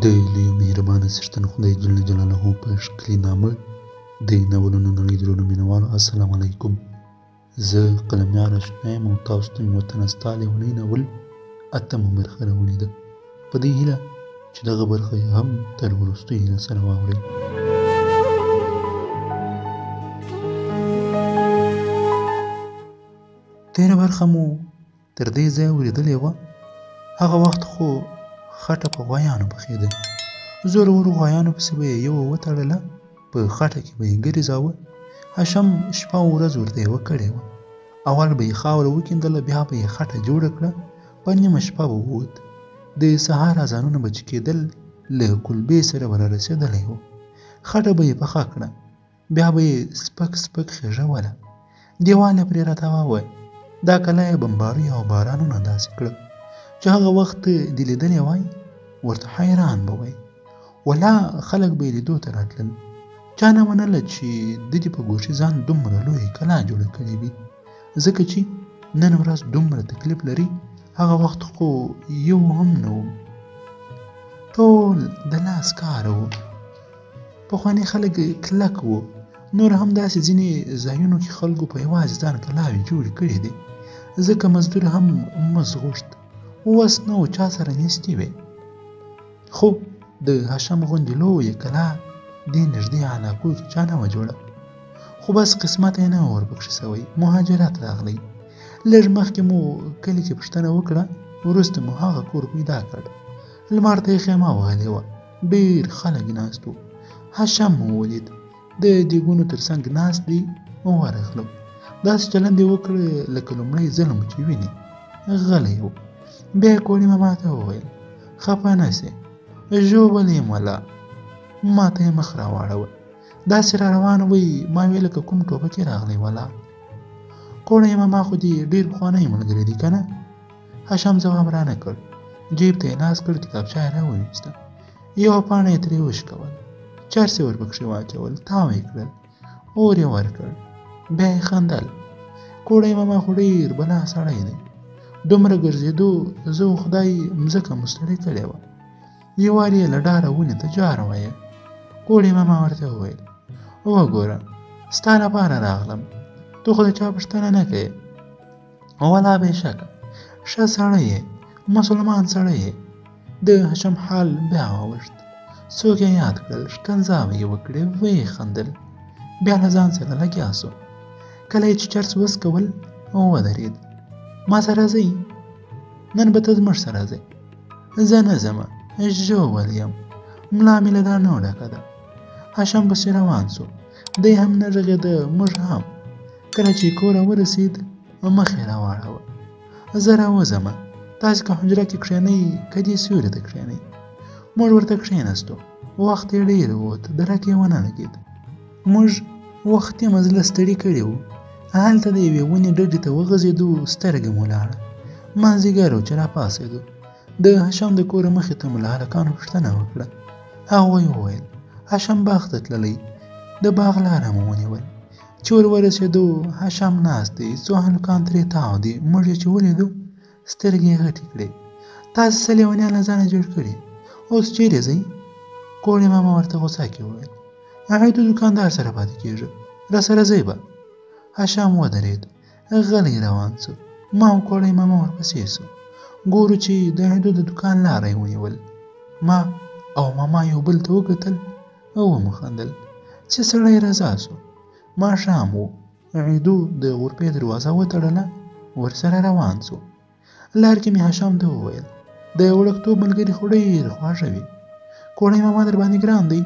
د لوی مهربانه څښتن خدای جل جلاله په ښکلي نامه د ناولونو نړۍ درونو مینوالو السلام علیکم. زه قلميار اشنا یم او تاسو ته مې وطن ستا لیونی ناول اتمه برخه راوړې ده، په دې هیله چې دغه برخه یې هم تر وروستیو راسره واورئ. تېره برخه مو تر دې ځایه اورېدلې وه. هغه وخت خو خټه په غویانو پخېده. زورورو غویانو پسې به یې یوه وتړله، په خټه کې به یې ګرځاوه. هشم شپه او ورځ ورته یوه کړې وه. اول به یې خاوره وکیندله، بیا به یې خټه جوړه کړه، په نیمه شپه به ووت. د سهار اذانونه به چې کېدل له کلبې سره به رارسېدلی و. خټه به یې پخه کړه، بیا به یې سپک سپک خېژوله، دیوال یې پرې راتاوه. دا کله یې بمبارۍ او بارانونه داسې کړه چې هغه وخت دې لیدلی وای ورته حیران به وای. ولا خلک به یې لیدو ته راتلل. چا نه منله چې د دې په ګوشي ځان دومره لویه کلا جوړه کړې وي، ځکه چې نن ورځ دومره تکلیف لري، هغه وخت خو یو هم نه و. ټول د لاس کاره و. پخواني خلک کلک و. نور هم داسې ځینې ځایونو کې خلکو په یوازې ځان کلاوې جوړې کړې دي، ځکه مزدور هم مزد غوښت، وس نه و چا سره نیستې وې. خو د هشم غوندې لویه کلا دې نږدې علاقو کې چا نه وه جوړه. خو بس قسمت یې نه و ورپکښې سوی، مهاجرت راغلی. لږ مخکې مو کلي کې پوښتنه وکړه، وروسته مو هغه کور پیدا کړ. لمر ته یې خیمه وهلې وه، ډېر خلک ناست وو. هشم مو ولید، د دیګونو تر څنګ ناست دی. ورغلو، داسې چلند یې وکړ لکه لومړی ځل چې ویني. غلی و. بیا یې کوړي ماما ته وویل خفه نه سې، ژوبل یم ولا. ما ته یې مخ راواړوه، داسې را روان وی ما ویل لکه کوم ټوپکې راغلی ولا. کوړی ماما خو دې ډېر پخوانی ملګری دی که نه؟ هشم ځواب را نه کړ. جیب ته یې ناست کړ، کتابچه یې راوویسته، یوه پاڼه یې ترې وشکول، چرس یې ورپکښې واچول، تاو یې کړل، اور یې ورکړ، بیا یې خندل. کوړی ماما خو ډېر بلا سړی دی، دومره ګرځېدو زه خدای مځکه مستړې کړې وه. یو وار یې له ډاره ونې ته جار وایه. کوړی ماما ورته وویل وګوره ستا لپاره راغلم، تو خو د چا پوښتنه نه کوې. ولا بېشکه ښه سړی یې، مسلمان سړی یې. د هشم حال بیا واوښت. څوک یې یاد کړل، ښکنځاوې یې وکړې، ویې خندل، بیا له ځان سره لګیا سو. کله یې چې چرس وڅکول ودرېد. ما سره ځئ؟ نن به ته زموږ سره ځئ؟ زه نه ځمه، ژوبل یم، ملا مې له دا نه ډکه ده. هشم پسې روان سو، دی هم نه غږېده، موږ هم. کله چې کوره ورسېد مخ یې راواړوه. زه راوځمه، تاسې که حجره کې کښېنئ که دې سیوري ته کښېنئ. موږ ورته کښېنستو، وخت یې ډېر ووت، درک یې ونه لګېد. موږ وختي مزله ستړي کړي وو. هلته د یوې ونې ډډې ته وغځېدو، سترګې مو لاړه. مازدیګر و چې راپاڅېدو. د هشم د کوره مخې ته مو له هلکانو پوښتنه وکړه. هغوی وویل هشم باغ ته تللی، د باغ لاره مو ونیول. چې ور ورسېدو هشم ناست دی، څو هلکان ترې تاو دي. موږ یې چې ولیدو سترګې یې غټې کړې. تاسې څه لیونیان له ځانه جوړ کړي، اوس چیرې ځئ؟ کوړی ماما ورته غوسه کې وویل هغې د دوکاندار سره پاتې کېږه، راسره ځئ به. هشم ودرېد، غلی روان سو. ما او کوړی ماما ورپسې سو. ګورو چې د عیدو د دوکان لاره یې ونیول. ما او ماما یو بل ته وکتل او مو خندل چې سړی رضا سو. ماښام و. عیدو د غرفې دروازه وتړله، ورسره روان سو. لار کې مې هشم ته وویل د وړکتوب ملګري خو ډېر خواږه وي. کوړی ماما در باندې ګران دی؟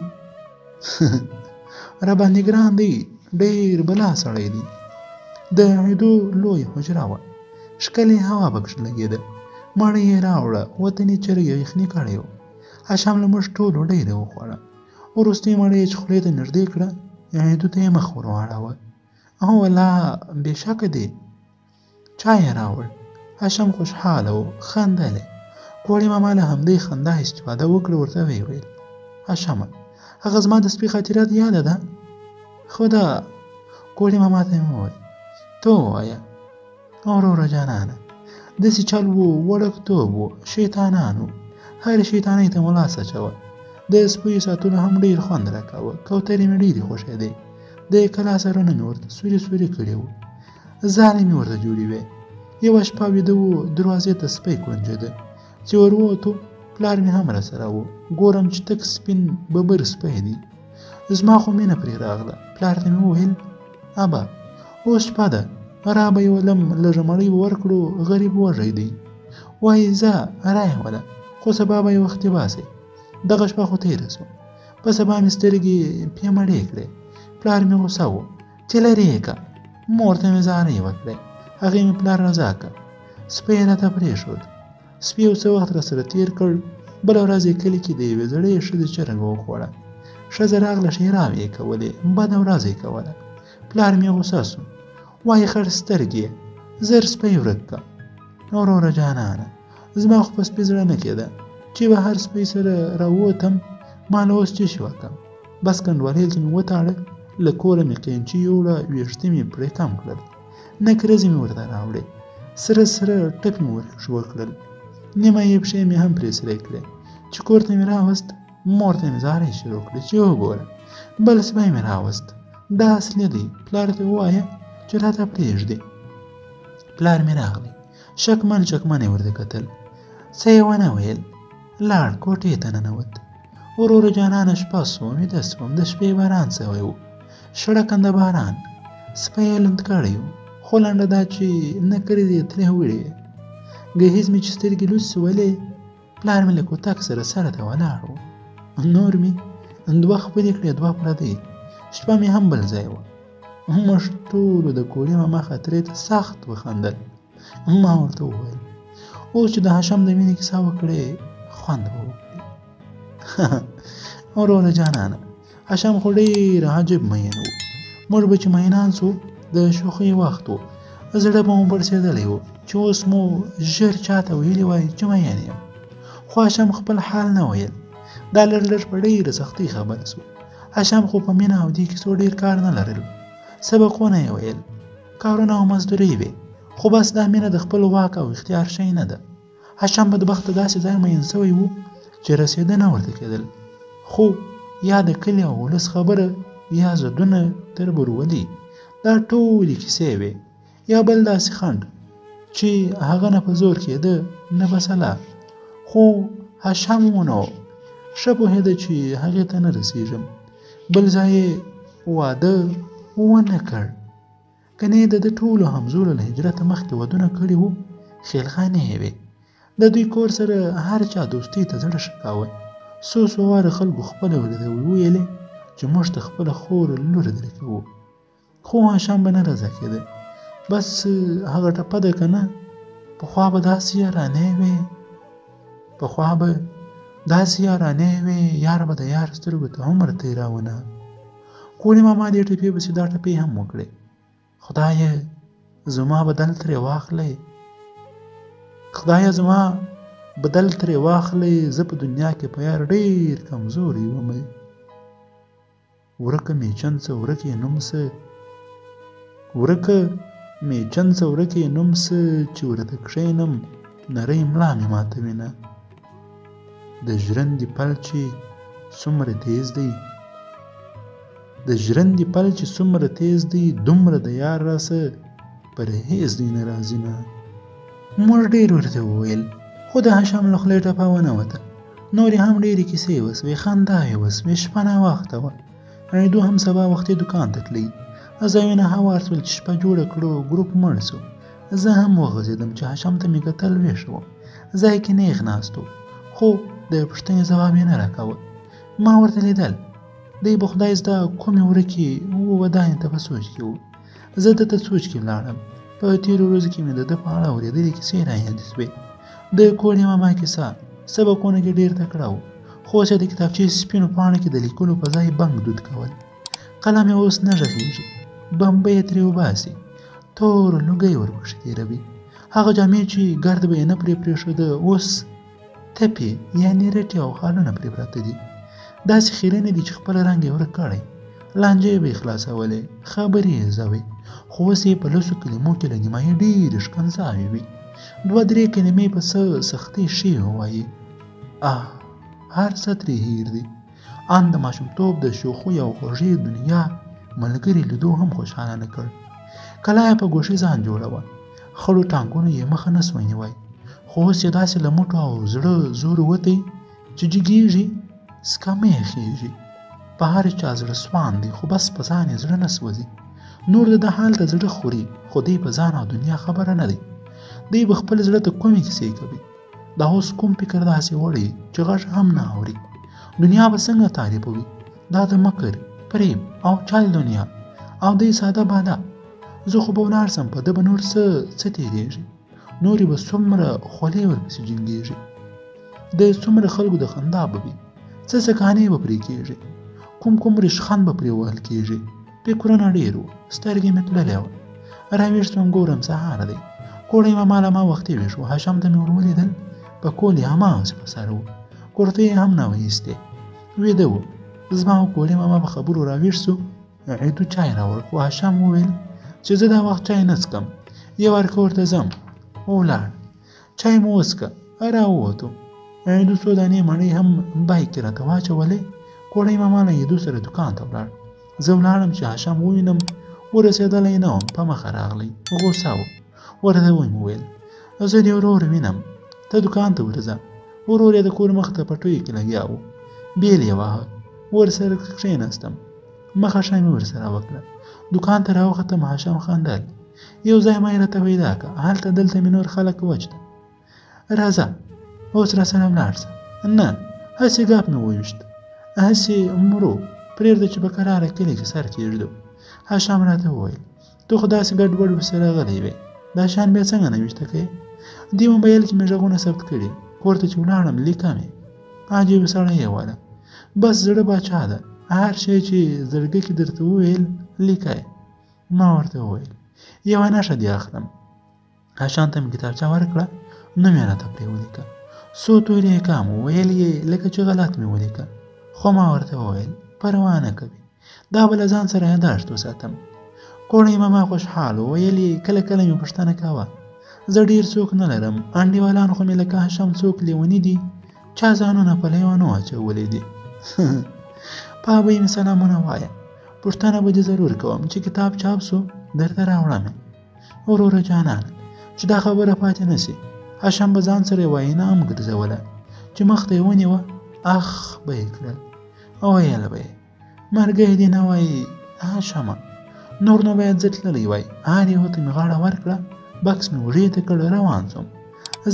را باندې ګران دی، ډېر بلا سړی دی. د عیدو لوی حجره وه، ښکلې هوا پکښې لګېده. مړۍ یې راوړه، وطني چرګ یې یخني کړی و. هشم له موږ ټولو ډېره وخوړه. وروستۍ مړۍ یې چې خولې ته نږدې کړه، عیدو ته یې مخ ور واړوه. ولا بېشکه دی. چای یې راوړ. هشم خوشحاله و، خندل یې. کوړی ماما له همدې خندا استفاده وکړه، ورته ویې ویل هشمه هغه زما د سپي خاطره دې یاده ده؟ خو ده. کوړی ماما ته مې وویل ته ووایه. وروره جانانه داسې چل و، وړکتوب و، شیطانان و، هرې شیطانۍ ته مو لاس اچوه. د سپیو ساتلو هم ډېر خوند راکاوه. کوترې مې ډېرې خوښېدې. د کلا سرونه مې ورته سوري سوري کړي وو. ځالې مې ورته جوړې وې. یوه شپه ویده وو، دروازې ته سپی کونجېده. چې ور ووتو پلار مې هم راسره و. ګورم چې تک سپین ببر سپی دی. زما خو مینه پرې راغله. پلار ته مې وویل ابا اوس شپه ده، را به یې ولم، لږه مړۍ به ورکړو، غریب وږی دی. وایي ځه رایه وله، خو سبا به یې وختي باسئ. دغه شپه خو تېره سوه. په سبا مې سترګې پیمړې کړې. پلار مې غوسه و چې لرې یې که. مور ته مې زارۍ وکړې. هغې مې پلار رضا که. سپی یې راته پرېښود. سپي یو څه وخت راسره تېر کړ. بله ورځ یې کلي کې د یوې زړې ښځې چرګه وخوړه. ښځه راغله، ښېراوې یې کولې، بده ورځ یې کوله. پلار مې غوسه سو. وایي خړ سترګې، زر سپی ورک که. وروره جانانه، زما خو په سپي زړه نه کېده چې به هر سپی سره راووتم. ما له اوس څه شي وکړم؟ بس کنډوالېل چې مې وتاړه، له کوره مې قینچي یوړه، ویښته مې پرې کم کړل، نکرزې مې ورته راوړې، سره سره ټک مې وکړل، نیمه یې پښې مې هم پرې سرې کړې. چې کور ته مې راوست، مور ته مې زارۍ شروع کړې چې وګوره بل سپی مې راوست، دا اصلي دی، پلار ته ووایه چې راته پرېږدي. پلار مې راغلی، شکمن شکمن یې ورته کتل، څه یې ونه ویل. لاړ کوټې ته ننوت. وروره جانانه شپه سوم، ویده سوم، د شپې باران سوی و، شړکنده باران. سپی یې لوند کړی و، خو لنډه دا چې نکرې یې ترې وړې. ګهیځ مې چې سترګې لوڅې سولې، پلار مې له کوتک سره سره ته ولاړ و. نور مې دوه خپلې کړې، دوه پردۍ. شپه مې هم بل ځای وه. موږ ټولو د کوړې ماما خاطرې ته سخت وخندل. ما ورته وویل اوس چې د هاشم د مینې کیسه وکړې، خوند به وکړي. وروره جانانه، هاشم خو ډېر عجب مین و. موږ به چې مینان سو، د شوخۍ وخت و، زړه به مو پړسېدلی و چې اوس مو ژر چاته ویلي وای چې مین یم. خو هاشم خپل حال نه ویل. دا لږ لږ په ډېره سختۍ خبر سو. هاشم خو په مینه او دې کیسو ډېر کار نه لرل. سبقونه یې ویل، کارونه او مزدورۍ وې، خو بس دا مینه د خپل واک او اختیار شی نه ده. هاشم بدبخته داسې ځای مین سوی و چې رسېده نه ورته کېدل. خو یا د کلي او ولس خبره، یا زدونه تر برولي، دا ټولې کیسې وې. یا بل داسې خنډ چې هغه نه په زور کېده نه په سلا. خو هاشم ونه ښه پوهېده چې هغې ته نه رسېږم. بل ځای یې واده ونه کړ. کنې د ټولو همزولو له هجرته مخکې ودونه کړي وو، خیلخانې یې وې. د دوی کور سره هر چا دوستۍ ته زړه ښه کاوه. څو څو واره خلکو خپله ورته وویلې چې موږ ته خپله خور لور درکوو. خو هاشم به نه رضا کېده. بس هغه ټپه ده که نه، پخوا به داسې یارانې وې، پخوا به داسې یارانې وې، یار به د یار سترګو ته عمر تېراونه. کوڼې ماما دې ټپې پسې دا ټپې هم وکړې. خدایه زما بدل ترې واخلئ، خدایه زما بدل ترې واخلئ، زه په دنیا کې په یار ډېر کمزوری ومه. ورکه مې چند څه ورک یې نوم څه، ورکه مې چند څه ورک یې نوم څه، چې ورته کښېنم نرۍ ملا مې ماتوینه. د ژرندې پل چې څومره تیز دی، د ژرندې پل چې څومره تیز دی، دومره د یار راسه پرهیز دی نه راځي نه. موږ ډېر ورته وویل، خو د هاشم له خولې ټپه ونه وته. نورې هم ډېرې کیسې وسوې، خندا یې وسوې، شپه ناوخته وه. اړېدو هم سبا وختې دوکان ته تلئ. ځایونه هوار سول چې شپه جوړه کړو، ګروپ مړ سو. زه هم وغځېدم چې هاشم ته مې کتل، ویښ وم. ځای کې نیغ ناست و، خو د پوښتنې ځواب یې نه راکاوه. ما ورته لیدل، دی به خدای زده کومې ورکې ودانې ته په سوچ کې و. زه ده ته سوچ کې ولاړم. په تېرو ورځو کې مې د ده په اړه اورېدلې کیسې رایادې سوې. د کوڼې ماما کیسه سبقونه کې ډېر تکړه و، خو اوس یې د کتابچې سپینو پاڼو کې د لیکلو په ځای بنګ دود کول. قلم یې اوس نه غږېږي، بمبه یې ترې وباسي، تور لوګی ورپکښې تېروي. هغه جامې چې ګرد به یې نه پرې پرېښوده، اوس تپې یعنې رټې او خالونه پرې پراته دي. داسې خیرنې دي چې خپل رنګ یې ورک کړی. لانجې به یې خلاصولې، خبرې یې زوی، خو اوس یې په لسو کلمو کې له نیمایي ډېرې ښکنځاوې وي. دوه درې کلمې په څه سختۍ ښې ووایي. هر څه ترې هېر دي. ان د ماشومتوب د شوخۍ او خوږې دنیا ملګري لیدو هم خوشحاله نه کړ. کله یې په ګوشي ځان جوړوه، خړو ټانکونو یې مخه نه سوی نیوی، خو اوس یې داسې له موټو او زړه زور وتی چې جګېږي سکمې خېږي. په هر چا زړه سوان دی، خو بس په ځان یې زړه نه سوځي. نور د حال د زړه خوري، خو دی په ځان او دنیا خبره نه دی. دی به خپل زړه ته کومې کیسې کوي. دا اوس کوم فکر داسې وړی چې غږ هم نه اوري. دنیا به څنګه تعریفوي؟ دا د مکر، فریب او چل دنیا، او دی ساده باده. زه خو به ولاړ سم، په ده به نور څه تېرېږي. نورې به څومره خولې ورپسې جنګېږي. د څومره خلکو د خندا به وي، څه سکانې به پرې کېږي، کوم ریشخند به پرې وهل کېږي. فکرونه ډېر وو، سترګې مې تللې وه. راویښ شوم، ګورم سهار دی. کوړی ماما له ما وختي ویښ و. هاشم ته مې ور ولیدل، په کول یې هماغسې په سر و، کورتۍ یې هم نه وه ایستې، ویده و. زما او کوړی ماما په خبرو راویښ سو. عیدو چای راوړ، خو هاشم وویل چې زه دا وخت چای نه څکم، یو ورکور ته ځم. ولاړ، چای مو وڅکه، راووتو. عیدو څو دانې مڼۍ هم بایک کې راته واچولې. کوړی ماما له عیدو سره دوکان ته ولاړ. زه ولاړم چې هاشم ووینم. ورسېدلی نه وم، په مخه راغلی، غوسه و. ورته ومې وویل زه دې ورور وینم، ته دوکان ته ورځه. ورور یې د کور مخ ته په ټویو کې لګیا و، بیل یې واهه. ورسره کښېناستم، مخه ښه مې ورسره وکړه. دوکان ته راوختم، هاشم خندل. یو ځای ما یې راته پیدا کړه، هلته دلته مې نور خلک وچ ده. راځه اوس راسره ولاړ شه. نه، هسې ګپ مې وویشت، هسې مرو، پرېږده چې په کراره کلي کې سر کېږدو. هاشم راته وویل ته خو داسې ګډوډ ورسې راغلی وې، دا شیان بیا څنګه نه ویشته کوې؟ دې موبایل کې مې غږونه ثبت کړي، کور ته چې ولاړم لیکم یې. عجیب سړی یې واله، بس زړه باچا ده، هر شی چې زړګي کې درته وویل لیکه. ما ورته وویل یوه نښه دې اخلم. هاشم ته مې کتابچه ورکړه، نوم یې راته پرې ولیکه. څو تورې یې کم ویل یې لکه چې غلط مې ولیکه، خو ما ورته وویل پروا نه کوي، دا به له ځان سره یاداشت وساتم. کوړی ماما خوشحال و، ویل یې کله کله مې پوښتنه کوه، زه ډېر څوک نه لرم، انډیوالان خو مې لکه هاشم څوک لیوني دي، چا ځانونه په لیونو اچولي دي. پابه یې مې سلامونه وایه، پوښتنه به دې ضرور کوم چې کتاب چاپ سو درته راوړم. وروره جانان، چې دا خبره پاتې نه سي. هاشم به ځان سره وینا هم ګرځوله چې مخ ته یې ونیوه، اخ به یې کړل او ویل به یې مرګی دې نه وایي هاشمه، نور نو باید زه تللی وای. هر یوه ته مې غاړه ورکړه، بکس مې وږې ته کړ، روان سوم.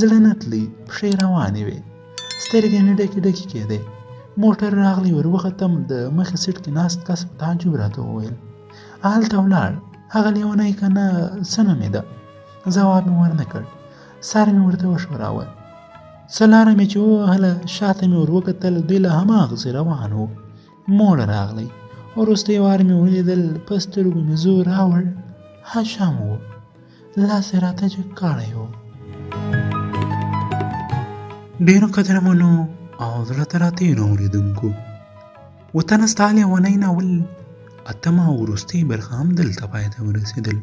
زړه نه تلي، پښې روانې وې، سترګې مې ډکې ډکې کېدې. موټر راغلی، ور وختم. د مخې سیټ کې ناست کس په تعجب راته وویل هلته ولاړ، هغه لیونی که نه څه نومېده؟ ځواب مې ورنه کړ، سر مې ورته وښوراوه. څه لاره مې چې ووهله، شاته مې ور وکتل، دوی له هماغسې روان وو. موړ راغلی، وروستی وار مې ولیدل، په سترګو مې زور راوړ، هاشم و، لاس یې راته جګ کړی و. ډېرو قدرمنو او زړه ته راتېرو اورېدونکو، وطن ستا لیونی ناول اتمه او وروستۍ برخه هم دلته پای ته ورسېدل.